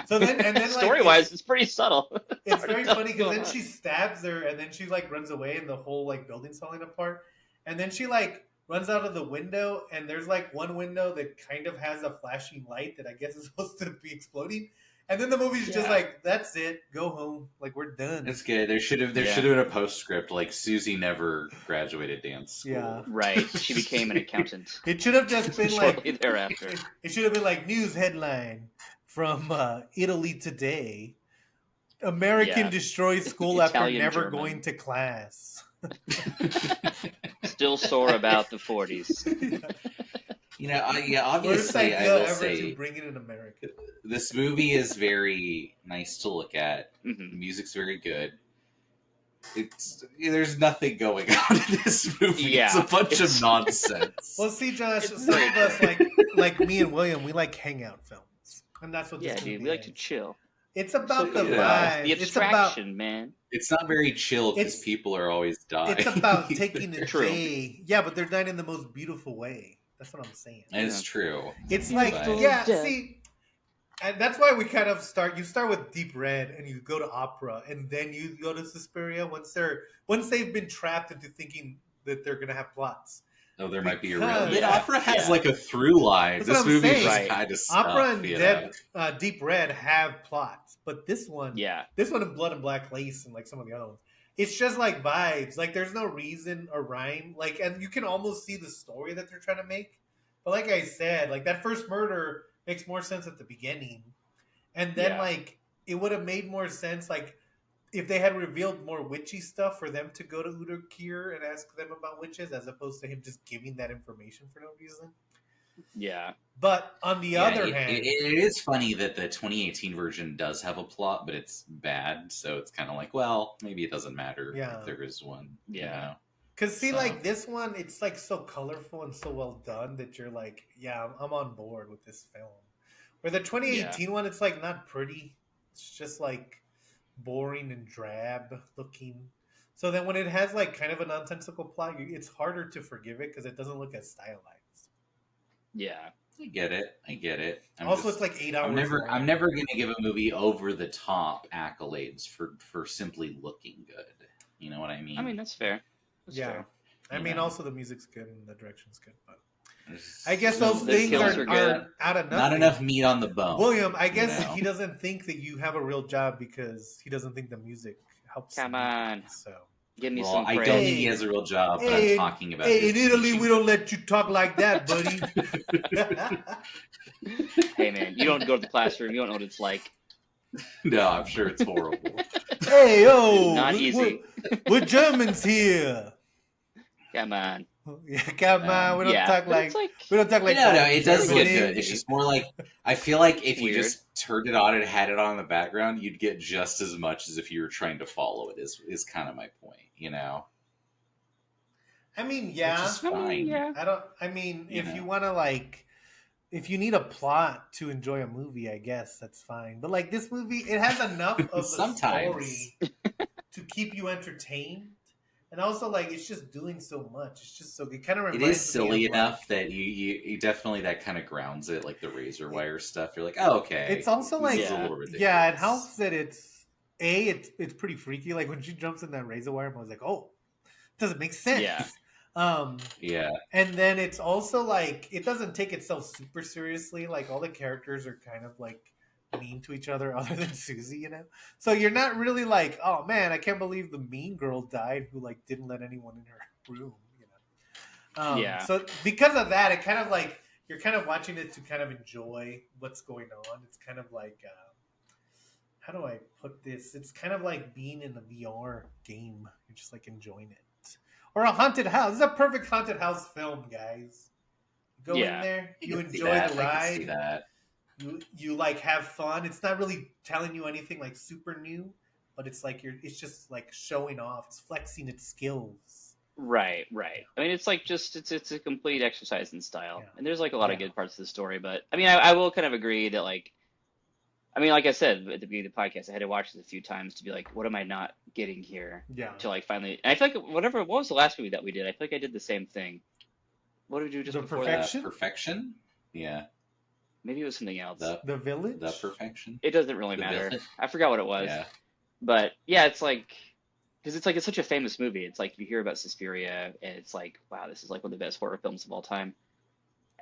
So then and then like story-wise, it's pretty subtle. it's hard to very tell funny what's because going then on. she stabs her, and then she like runs away, and the whole like building's falling apart. And then she like runs out of the window, and there's like one window that kind of has a flashing light that I guess is supposed to be exploding. And then the movie's just Yeah. like, that's it, go home, like we're done. It's good. There should have Yeah. been a postscript like Susie never graduated dance school. Yeah. Right. She became an accountant It should have just been shortly like thereafter. it should have been like news headline from Italy today. American Yeah. destroys school after Italian never German. going to class. Still sore about the 40s. You know, Worst obviously, I idea will ever say to bring it in America. this movie is very nice to look at. hmm The music's very good. There's nothing going on in this movie. Yeah, It's a bunch it's- of nonsense. Well, see, Josh, It's some very of us like me and William, we like hangout films, and that's what Yeah, this dude, movie we like is. to chill. It's about So the good. vibe. The It's about abstraction, man. It's not very chill because It's- people are always dying. it's about taking a True. day. Yeah, but they're dying in the most beautiful way. That's what I'm saying. It's true. It's Yeah. like Right. yeah, Yeah. see, and that's why we kind of start. You start with Deep Red, and you go to opera, and then you go to Suspiria once they've been trapped into thinking that they're gonna have plots. Oh, there might be a Because- real. But Yeah. opera has Yeah. like a through line. That's This what I'm movie is saying. just Right. kind of stuff. Opera and you know? Deep Red have plots, but this one Yeah. in Blood and Black Lace and like some of the other ones, it's just like vibes. Like there's no reason or rhyme. Like, and you can almost see the story that they're trying to make. But like I said, like that first murder makes more sense at the beginning, and then Yeah. like it would have made more sense like if they had revealed more witchy stuff for them to go to Udakir and ask them about witches, as opposed to him just giving that information for no reason. Yeah. But on the Yeah, other hand, it is funny that the 2018 version does have a plot, but it's bad. So it's kind of like, well, maybe it doesn't matter Yeah. if there is one. you Yeah. know? because see, So- like this one, it's like so colorful and so well done that you're like, yeah, I'm on board with this film. Where the 2018 one, it's like not pretty. It's just like boring and drab looking. So then when it has like kind of a nonsensical plot, it's harder to forgive it because it doesn't look as stylized. Yeah. I get it. Also, it's like 8 hours. I'm long. never going to give a movie over the top accolades for simply looking good. You know what I mean? I mean, that's fair. That's Yeah. fair. I You mean, know. also the music's good and the direction's good, but There's I guess No, those the things kills are are good. out of nothing. not enough meat on the bone. William, I guess you know? he doesn't think that you have a real job because he doesn't think the music helps. Come the movie, on. So Give me Well, some I praise. don't think he has a real job, but Hey, I'm talking about. hey, his in Italy, teaching. we don't let you talk like that, buddy. Hey, man, you don't go to the classroom. You don't know what it's like. No, I'm sure it's horrible. Hey, yo, Not we're- easy. We're Germans here. Come on. Yeah, come on, we don't Yeah, talk but like it's like we don't talk like no, that. it does really get good. It's just more like I feel like if you Weird. just turned it on and had it on in the background, you'd get just as much as if you were trying to follow it. Is kind of my point, you know? I mean, yeah. Which is I mean, fine. yeah. I don't. I mean, You if know. you want to like, if you need a plot to enjoy a movie, I guess that's fine. But like this movie, it has enough of the Sometimes. story to keep you entertained, and also like it's just doing so much. It's just so it kind of It reminds is me silly of like enough that you definitely that kind of grounds it, like the razor wire stuff. You're like, oh, it's okay, also this like is a Yeah. little yeah, it ridiculous. helps that it's pretty freaky. Like when she jumps in that razor wire, I was like, oh, it doesn't make Yeah. sense. Um, Yeah, and then it's also like it doesn't take itself super seriously. Like all the characters are kind of like mean to each other, other than Susie, you know. So you're not really like, oh man, I can't believe the mean girl died who like didn't let anyone in her room, you know. Yeah. So because of that, it kind of like you're kind of watching it to kind of enjoy what's going on. It's kind of like how do I put this? It's kind of like being in a VR game. You're just like enjoying it. Or a haunted house. It's a perfect haunted house film, guys. You go in Yeah. there, I you can see enjoy the that. I can see ride, that. you like have fun. It's not really telling you anything like super new, but it's like it's just like showing off. It's flexing its skills. Right, Yeah. right. I mean, it's like just it's a complete exercise in style, Yeah. and there's like a lot of Yeah. good parts of the story. But I mean, I will kind of agree that like, I mean, like I said at the beginning of the podcast, I had to watch this a few times to be like, what am I not getting here? Yeah. To like finally, and I feel like what was the last movie that we did? I feel like I did the same thing. What did we do just The before that? Perfection? Perfection. Yeah, Maybe it was something else. the The Village? perfection. It doesn't really The matter. villain. I forgot what it was. Yeah, But yeah, it's like because it's like it's such a famous movie. It's like you hear about Suspiria and it's like, wow, this is like one of the best horror films of all time.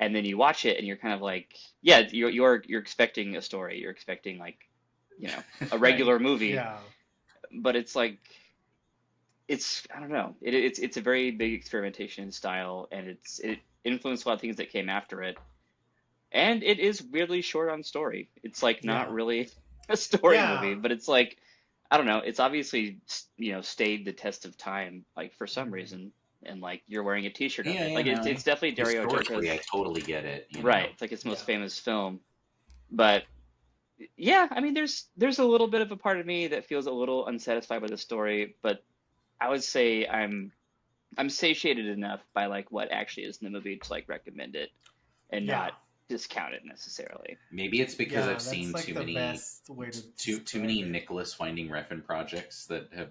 And then you watch it and you're kind of like, yeah, you're expecting a story. You're expecting like, you know, a right. regular movie, Yeah. but it's like it's I don't know. It's a very big experimentation in style and it influenced a lot of things that came after it. And it is weirdly short on story. It's like not Yeah. really a story movie, Yeah. but it's like I don't know. It's obviously stayed the test of time, like for some reason, and like you're wearing a T-shirt of Yeah, it. yeah, Like no. it's definitely Dario Historically, I Argento's totally get it. You right. know, It's like his most Yeah. famous film, but yeah, I mean, there's a little bit of a part of me that feels a little unsatisfied with the story, but I would say I'm satiated enough by like what actually is in the movie to like recommend it and Yeah. not discount it necessarily. maybe it's because Yeah, I've that's seen like the best way to too describe many it. Nicholas Winding Refn projects that have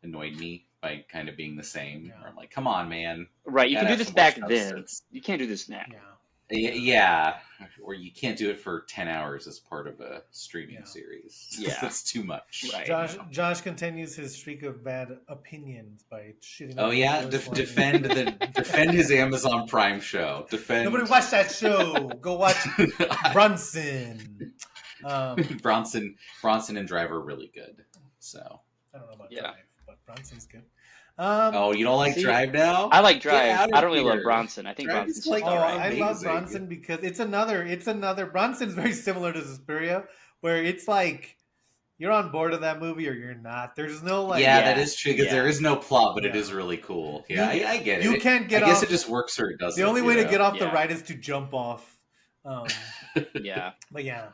annoyed me by kind of being the same. Yeah. Where I'm like, come on, man, Right, you gotta can do have this some more back then. substance. You can't do this now. Yeah. Yeah, or you can't do it for 10 hours as part of a streaming Yeah. series. Yeah. That's too much. Right. Josh continues his streak of bad opinions by shitting Oh on yeah, Nicholas Winding. defend his Amazon Prime show. Defend Nobody watched that show. Go watch Brunson. Bronson and Drive are really good. So I don't know about Yeah. Drive, but Bronson's good. oh, you don't like See, Drive now? I like Get Drive. out of I don't really here. love Bronson. I think Drive Bronson's is like just Oh, all right. I love amazing. Bronson because it's another Bronson's very similar to Suspiria, where it's like you're on board of that movie or you're not. There's no like yeah, Yeah, that is true because yeah. there is no plot, but it Yeah. is really cool. Yeah, I get you it. can't get I guess off. it just works or it doesn't. The only you way to know? get off the Yeah. ride is to jump off. Yeah. But yeah,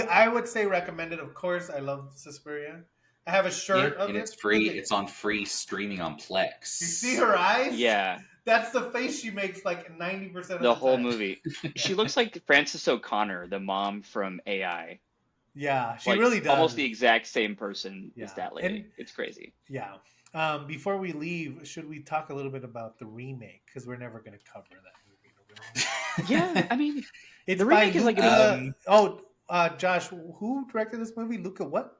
I would say recommended. Of course, I love Suspiria. I have a shirt of and it. it's free. Look at- It's on free streaming on Plex. You see her eyes? Yeah. That's the face she makes like 90% of the The whole time. movie. She looks like Frances O'Connor, the mom from AI. Yeah, she Like, really does. almost the exact same person as Yeah. that lady. And- It's crazy. Yeah. Before we leave, should we talk a little bit about the remake? Because we're never going to cover that movie. Yeah, I mean, It's The by remake is like a Luca. movie. Josh, who directed this movie? Luca what?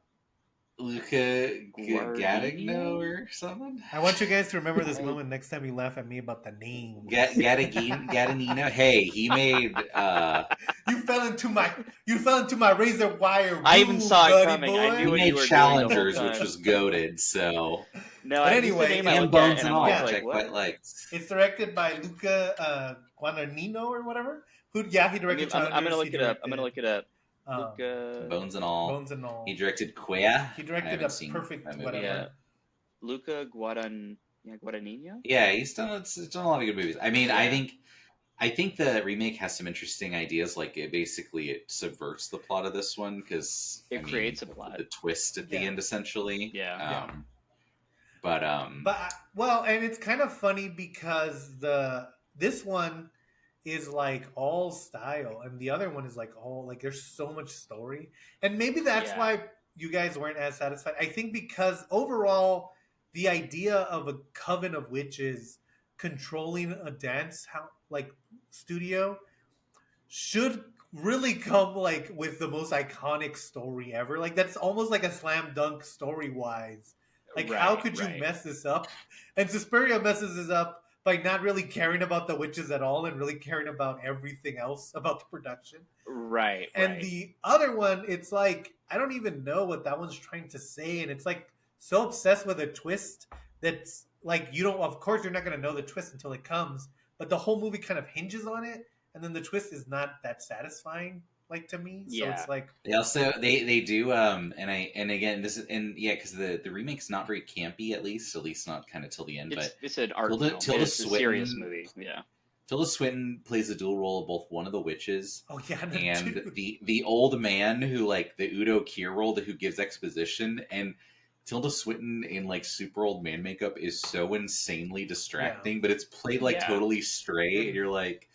Luca Guadagnino? Gadigno or something. I want you guys to remember this moment next time you laugh at me about the name. Gadagnino. Hey, he made. You fell into my razor wire. I even room, saw it buddy coming. I boy. knew He what you made were doing Challengers, the whole which time. was goated. So No, But I, anyway, this is the name I and look at, Bones and and I'm all, just Yeah. which I like, quite what? liked. It's directed by Luca Guadagnino or whatever. He directed. I'm gonna look Challengers, it up. I'm gonna look it up. um, Luca. Bones and all. Bones and all. He directed Quea. He I directed haven't a seen perfect that movie whatever. Yeah. yet. Luca Guadagnino. Yeah, he's done a lot of good movies. I mean, Yeah. I think the remake has some interesting ideas. Like it subverts the plot of this one because It creates a plot. the twist at the Yeah. end, essentially. Yeah. But and it's kind of funny because this one is like all style, and the other one is like all like there's so much story, and maybe that's Yeah. why you guys weren't as satisfied. I think because overall, the idea of a coven of witches controlling a dance studio should really come like with the most iconic story ever. Like that's almost like a slam dunk story wise. Like how could you mess this up? And Suspiria messes this up by not really caring about the witches at all and really caring about everything else about the production. Right. And the other one, it's like I don't even know what that one's trying to say, and it's like so obsessed with a twist that's like you don't. Of course, you're not going to know the twist until it comes, but the whole movie kind of hinges on it, and then the twist is not that satisfying, like to me. So it's like they also they do and again this is because the remake's not very campy at least not kind of till the end. But it's an art film. It's a serious movie. Yeah. Tilda Swinton plays the dual role of both one of the witches and dude. the old man who like the Udo Kier role who gives exposition, and Tilda Swinton in like super old man makeup is so insanely distracting, but it's played like totally straight, and you're like,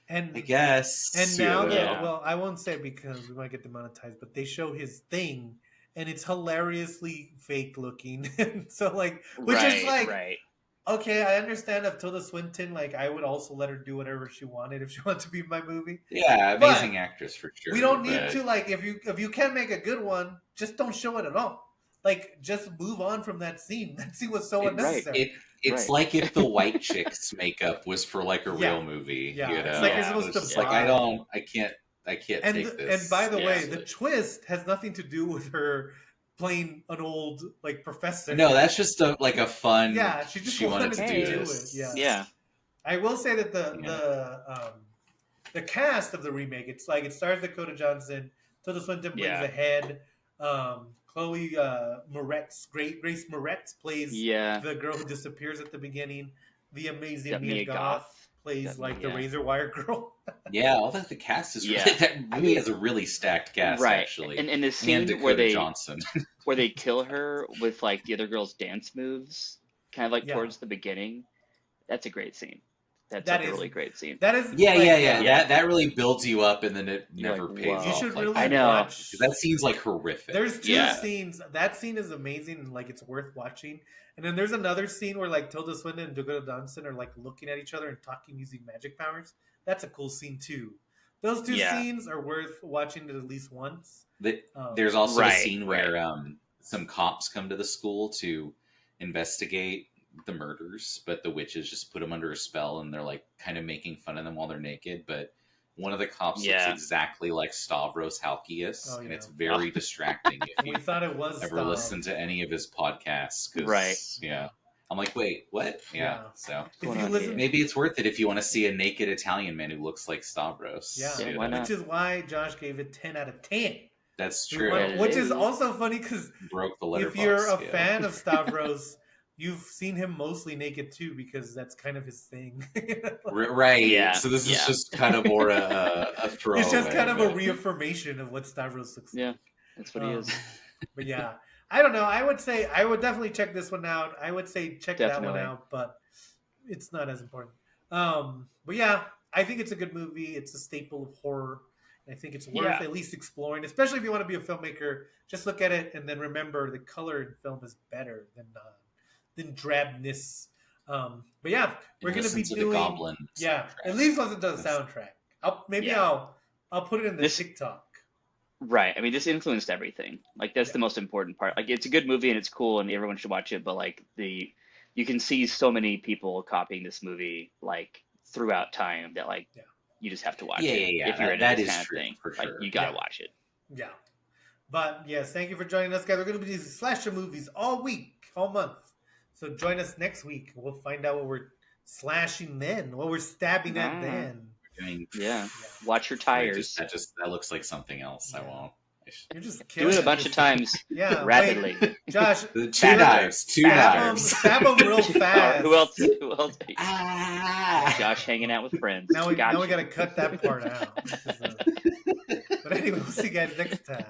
and I guess. And now, well, I won't say because we might get demonetized, but they show his thing, and it's hilariously fake looking, and so like, which is like, okay, I understand if Tilda Swinton, like, I would also let her do whatever she wanted if she wanted to be in my movie. Yeah, amazing actress for sure. We don't need to like if you can't make a good one, just don't show it at all. Like, just move on from that scene. That scene was so unnecessary. It's like if the white chick's makeup was for like a real movie. Yeah, you know? it's like you're supposed to. It's like I can't take this. And by the way, the twist has nothing to do with her playing an old like professor. No, that's just a fun. Yeah, she wanted to do this. Yeah. I will say that the cast of the remake, it's like it stars Dakota Johnson, Tilda Swinton plays the head. Chloe Moretz, Grace Moretz plays the girl who disappears at the beginning. The amazing Mia Goth plays the razor wire girl. Yeah, all that the cast is really, that movie has a really stacked cast actually. And the scene where they kill her with like the other girl's dance moves, kind of like towards the beginning. That's a great scene. That's a really great scene. That is That really builds you up, and then it never pays off. You should really watch. That scene's like horrific. There's two scenes. That scene is amazing, and like it's worth watching. And then there's another scene where like Tilda Swinton and Dakota Johnson are like looking at each other and talking using magic powers. That's a cool scene too. Those two scenes are worth watching at least once. There's also a scene where some cops come to the school to investigate the murders, but the witches just put them under a spell, and they're like kind of making fun of them while they're naked. But one of the cops looks exactly like Stavros Halkias, and it's very distracting. If you thought it was ever listened to any of his podcasts, I'm like, wait, what? So maybe it's worth it if you want to see a naked Italian man who looks like Stavros. Why not? Which is why Josh gave it 10 out of 10. That's true. Which is also funny because if you're a fan of Stavros, you've seen him mostly naked too, because that's kind of his thing. Right. Yeah. So this is just kind of more a throw. It's just kind of a reaffirmation of what Stavros looks like. Yeah, that's what he is. But yeah, I don't know. I would say I would definitely check this one out. I would say check that one out, but it's not as important. But yeah, I think it's a good movie. It's a staple of horror. I think it's worth at least exploring, especially if you want to be a filmmaker. Just look at it and then remember the color in film is better than drabness. But yeah, we're going to be doing the Goblin soundtrack. At least listen to the soundtrack. I'll put it in the TikTok. Right. I mean, this influenced everything. Like that's the most important part. Like it's a good movie and it's cool and everyone should watch it. But like you can see so many people copying this movie like throughout time that like you just have to watch it. If you're into this kind of thing, like you gotta watch it. Yeah. But yes, thank you for joining us, guys. We're going to be doing slasher movies all week, all month. So join us next week. We'll find out what we're slashing then, what we're stabbing at then. Watch your tires. That looks like something else. I won't. You're just do it a bunch of times. Rapidly. Wait, Josh, two knives. Stab them real fast. Who else? Josh hanging out with friends. Now we got to cut that part out. But anyway, we'll see you guys next time.